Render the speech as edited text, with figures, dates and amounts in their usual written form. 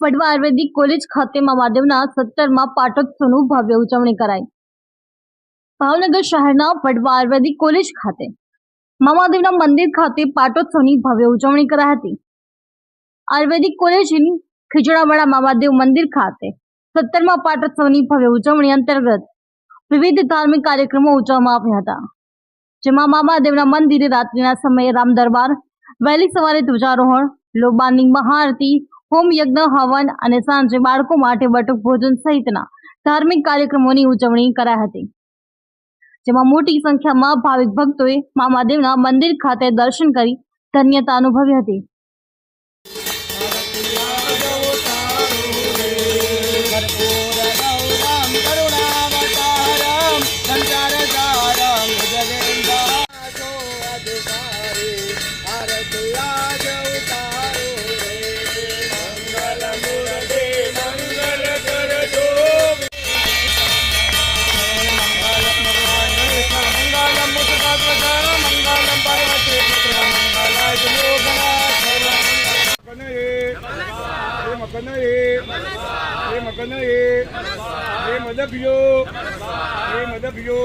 વડવા આયુર્વેદિક college ખાતે મહાદેવના 17મા પાટોત્સવનું ભવ્ય ઉજવણી કરાઈ। ભાવનગર શહેરના વડવા આયુર્વેદિક કોલેજ ખાતે મહાદેવના મંદિર ખાતે પાટોત્સવની ભવ્ય ઉજવણી કરાઈ હતી। આયુર્વેદિક કોલેજની ખીજડાવાડા મહાદેવ મંદિર ખાતે 17મા પાટોત્સવની ભવ્ય ઉજવણી અંતર્ગત વિવિધ ધાર્મિક કાર્યક્રમો ઉજવવામાં આવ્યા હતા, જેમાં મહાદેવના મંદિરે રાત્રિના સમયે રામ દરબાર, વહેલી સવારે ધ્વજારોહણ, લોબાની મહાઆરતી, હોમ યજ્ઞ, હવન અને સાંજે બાળકો માટે બટુક ભોજન સહિતના ધાર્મિક કાર્યક્રમોની ઉજવણી કરાઈ હતી, જેમાં મોટી સંખ્યામાં ભાવિક ભક્તોએ મહાદેવના મંદિર ખાતે દર્શન કરી ધન્યતા અનુભવી હતી। ये मदभियो